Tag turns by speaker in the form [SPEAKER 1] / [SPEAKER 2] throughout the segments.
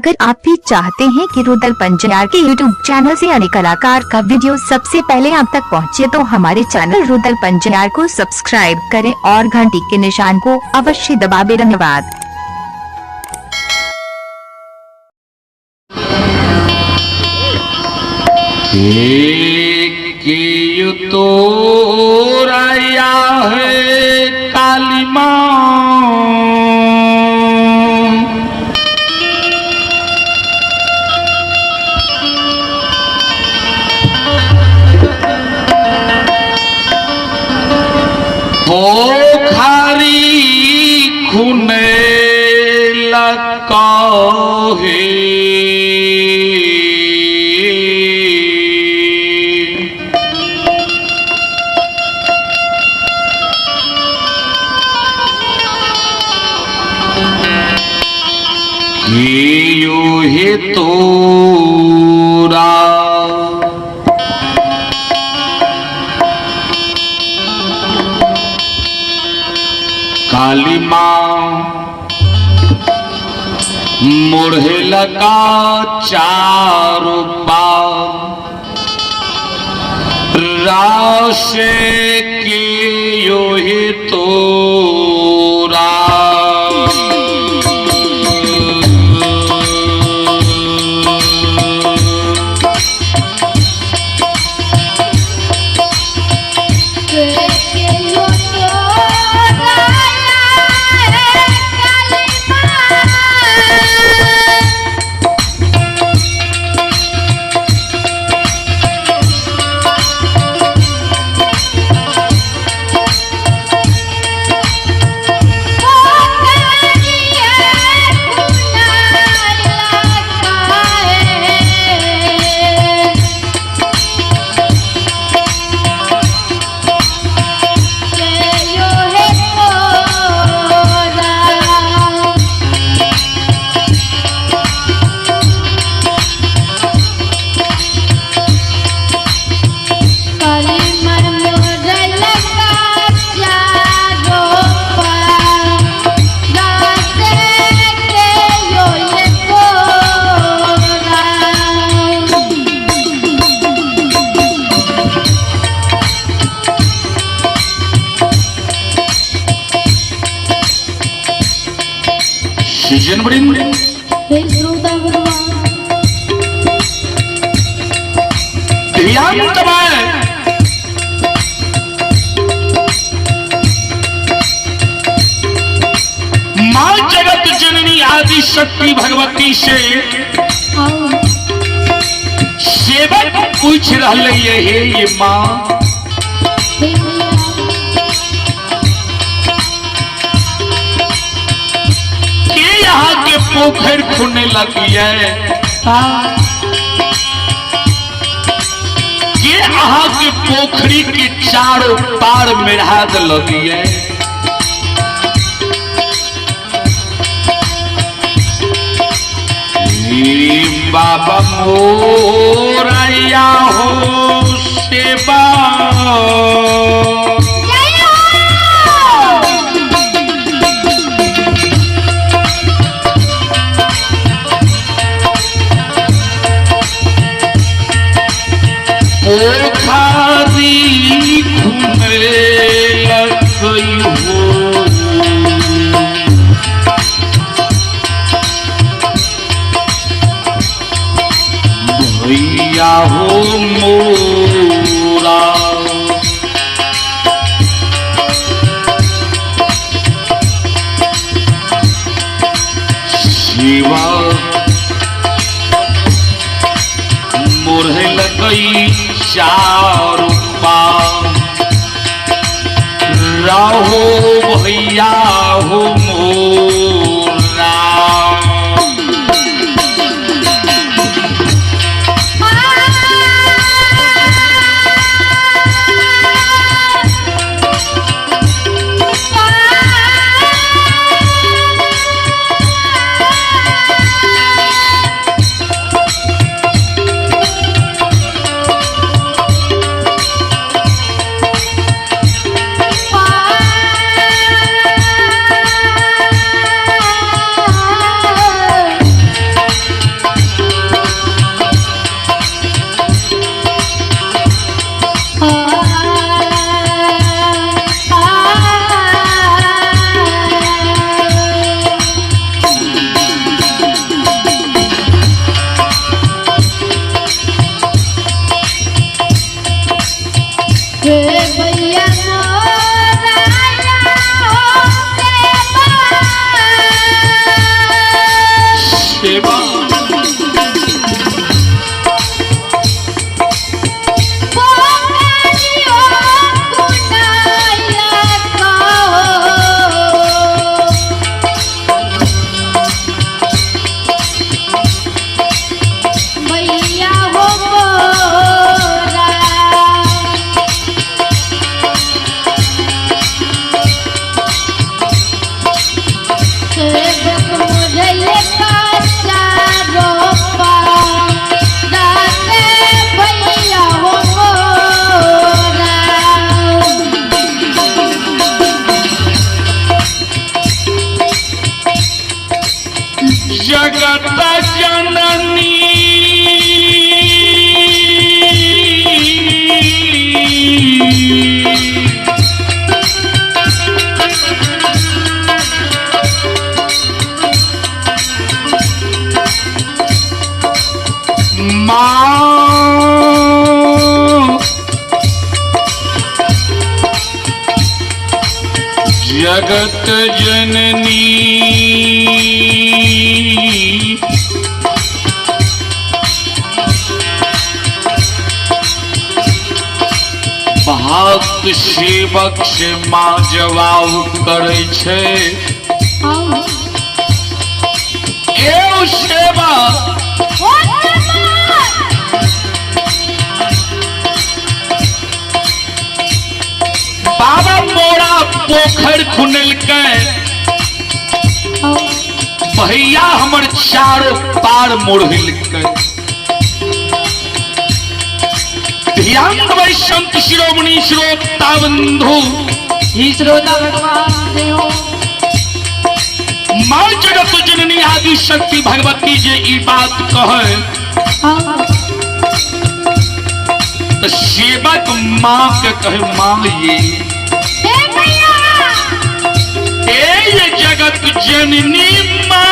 [SPEAKER 1] अगर आप भी चाहते हैं कि रुदल पंजयार के यूट्यूब चैनल से अन्य कलाकार का वीडियो सबसे पहले आप तक पहुंचे, तो हमारे चैनल रुदल पंजयार को सब्सक्राइब करें और घंटी के निशान को अवश्य दबाएं। धन्यवाद।
[SPEAKER 2] तो राया है काली माँ खारी खुने लगा है यो हे तोरा काली माँ मुढ़े लगा चारों पार राशे के यो हे तोरा जनवरी माँ जगत जननी आदि शक्ति भगवती से सेवक पूछ रही है, ये माँ यहाँ के पोखर खुलने लगी है, ये यहाँ के पोखरी के चारों पार मेढ़ाद लगी है। बाबा मोरैया हो सेवा खारी घूमे लगी हो भैया हो मोरा शिवा मोरहे लगई चारों पार राहो भैया हो मोरा जगत जननी माँ जगत जननी भक्त सेवक से माँ जवाब करे छे एओ सेवक बाबा मोरा पोखर खुनल के भैया हमर चारों पार मोड़िल के ध्यान देबै संत शिरोमणि श्रोता बंधु
[SPEAKER 3] श्रोता भगवान देहो
[SPEAKER 2] माँ जगत जननी आदि शक्ति भगवती जे ई बात कहे तो सेवक माँ के कहे माँ ये जगत जननी माँ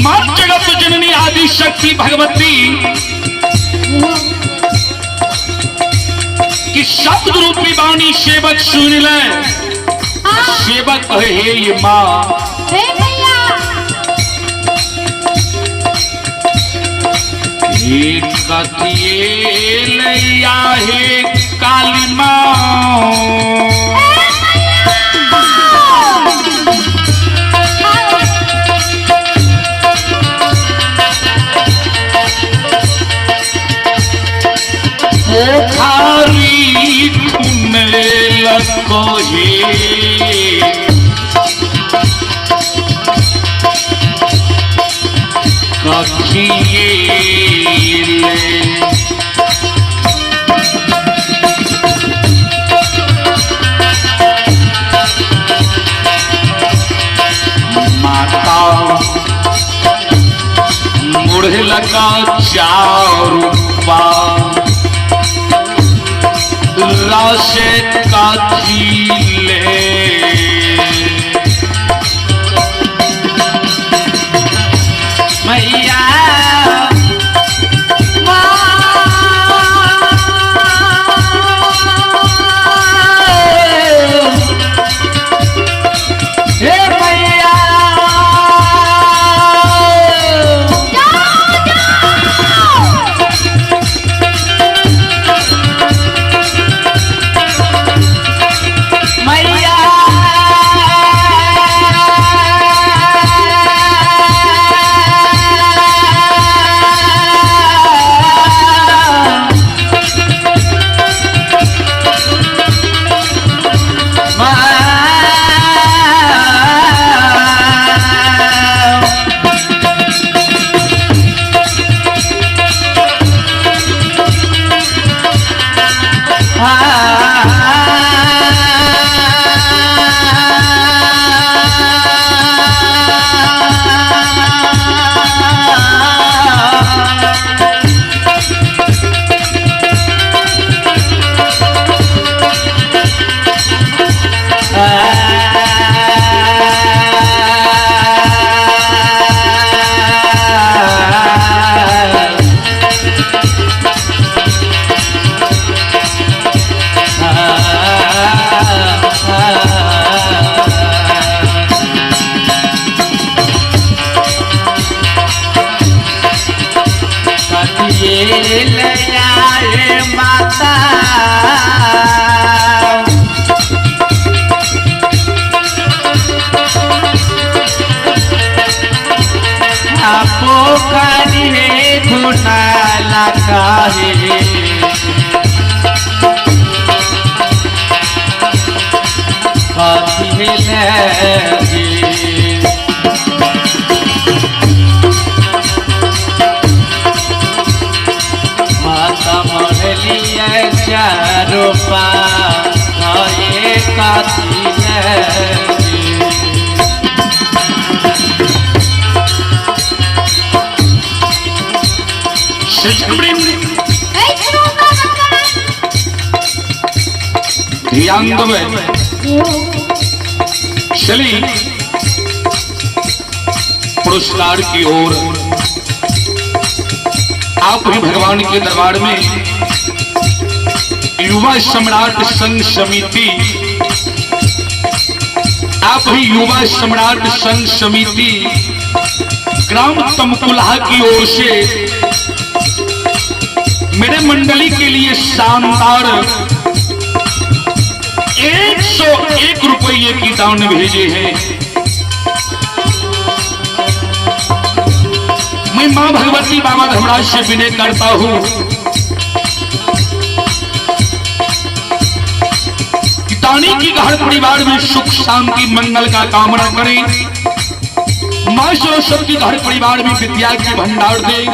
[SPEAKER 2] माँ जगत जननी आदि शक्ति भगवती कि शब्द रूपी वाणी सेवक सुन ले सेवक कहे हे ये माँ हे कथिए लैया हे काली माँ पोखरी खुनल कहे कथिए माता मुढ़ लगा चारूपा राशे काथिले मैया हे मैया मैया
[SPEAKER 3] आए माता आपो करिए धुना लगाए कथी लगे माता मरलिए चारो पाए कथी लगे
[SPEAKER 2] ध्यान दबे चली पुरस्कार की ओर। आप ही भगवान के दरबार में युवा सम्राट संघ समिति, आप ही युवा सम्राट संघ समिति ग्राम तमकुल्हा की ओर से मेरे मंडली के लिए शानदार 101 रुपये की दान भेजे हैं। मैं मां भगवती बाबा धर्मराज से विनय करता हूं कि दानी की घर परिवार में सुख शांति मंगल का कामना करें। मां सरस्वती घर परिवार में विद्या की भंडार दे।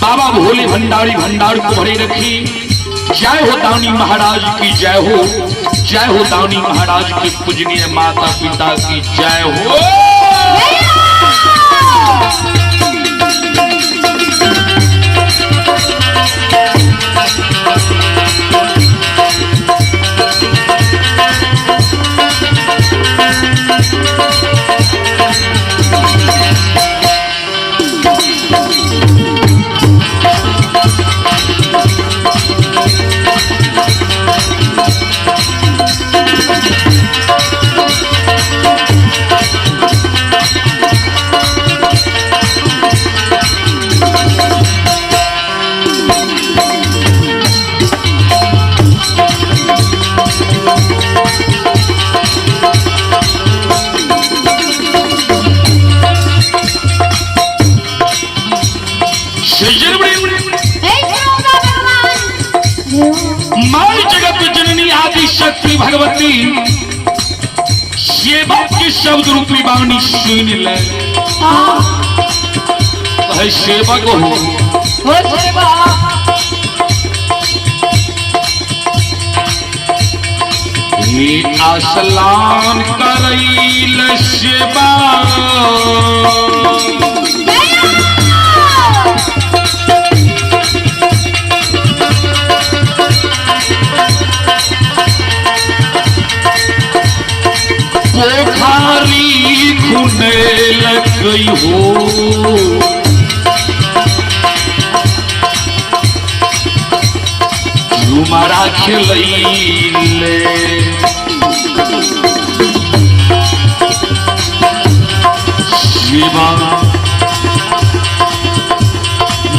[SPEAKER 2] बाबा भोले भंडारी भंडार को भरे रखी। जय हो दानी महाराज की जय हो, जय हो दानी महाराज के पूजनीय माता पिता की जय हो। मां जगत जननी आदि शक्ति भगवती सेवक के शब्द रूपी वाणी सुन ले। है सेवक हो ये आसलान करैल सेवा पोखारी खुने लग गई हो। झुमरा खेलैले शिवा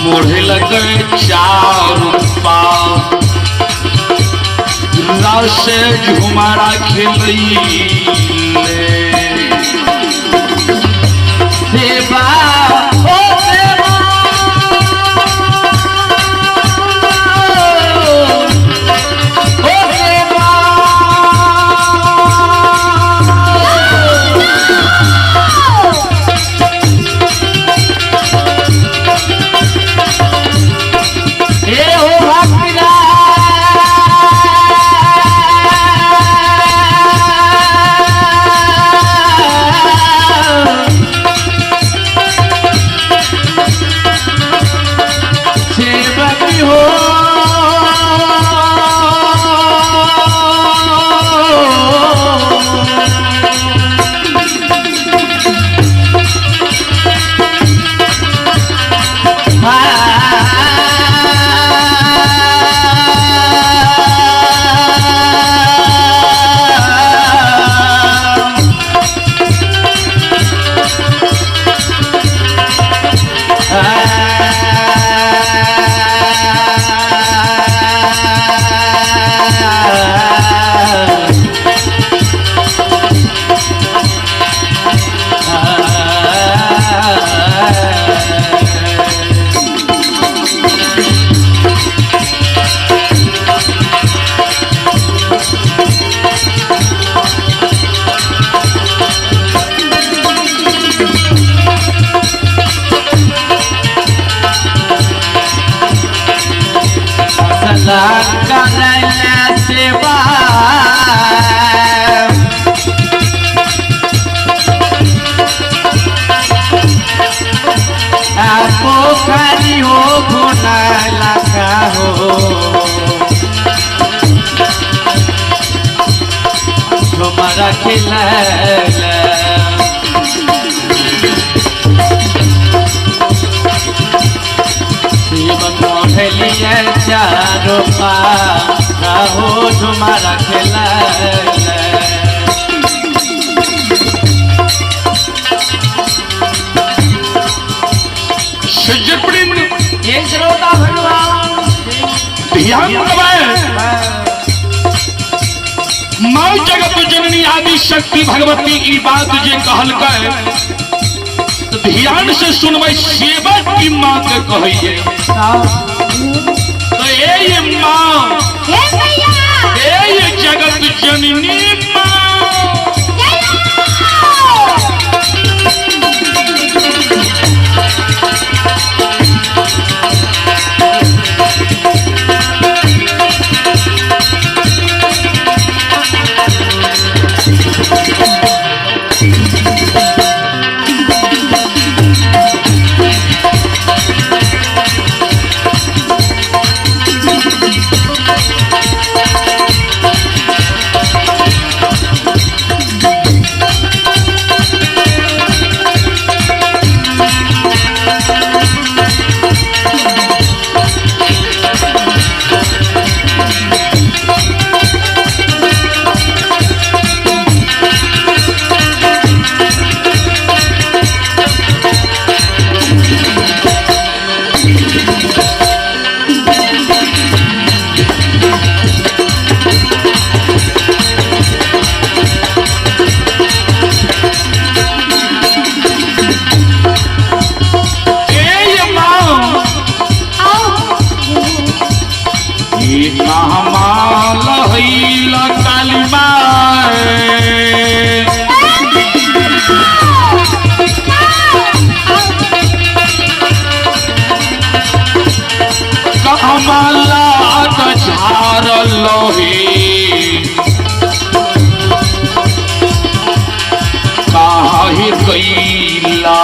[SPEAKER 2] मोढ़े लगे चारू पाँव से झुमरा खेलैले देवा ओ देवा ओ देवा ए हो भक्तिरा
[SPEAKER 3] करला सेवा पोखरी हो घुनाला का हो झुमरा खिला खेलिए चारों हो झुमरा खेला
[SPEAKER 2] एक श्रोता भगवान ध्यान दबाए। माँ जगत जननी आदि शक्ति भगवती की बात जे कहल गए तो ध्यान से सुनवे सेवक की माँ के कहिए तो ये माँ ये जगत जननी माँ कैला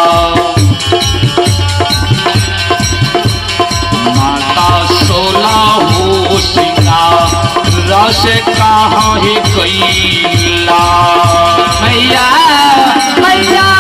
[SPEAKER 2] माता सोला हो सिंगार रस कहाँ ही कैला
[SPEAKER 3] मैया मैया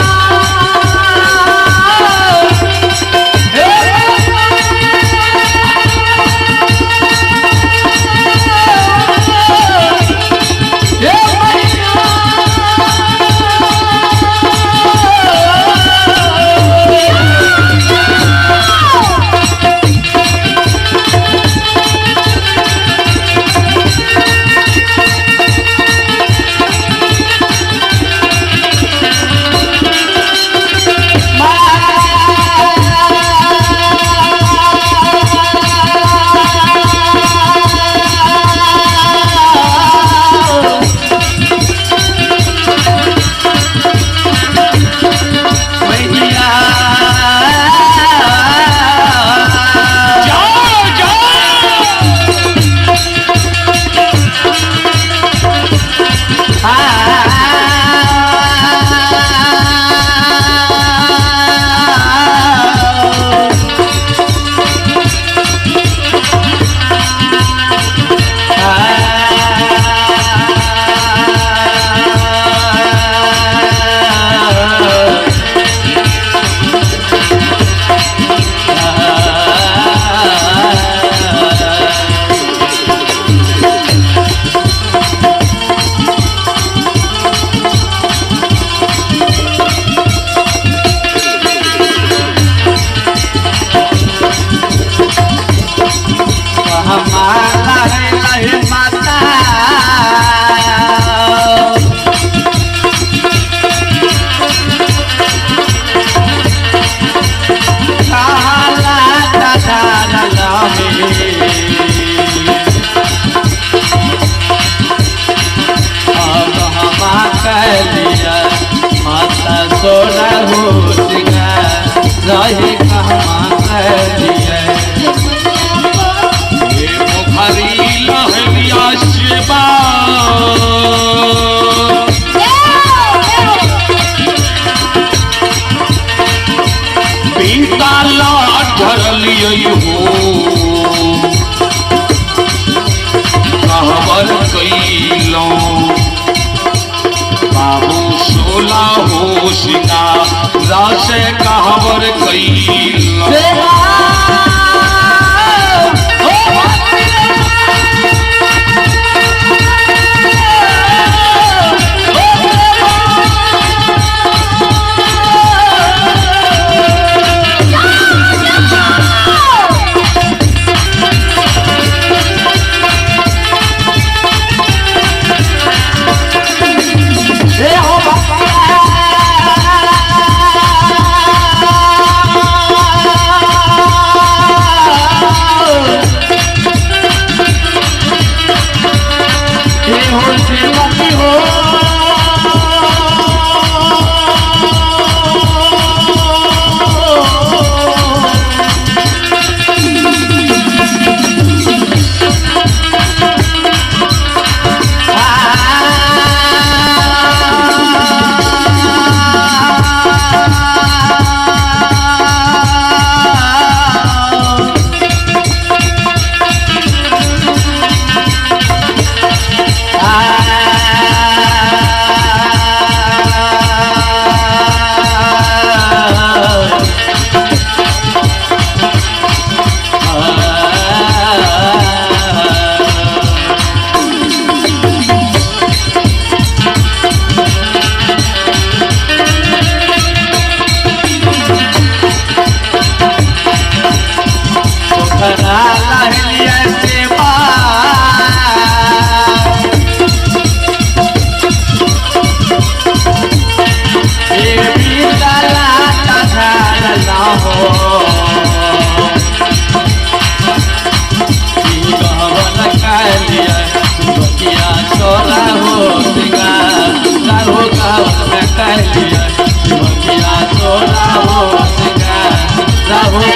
[SPEAKER 2] रहे कहाँ लियो हो कहवर कैलो बाबू सोला हो सिंगार से कहवर कैलो सोला हो सिंगार राहो गाँव में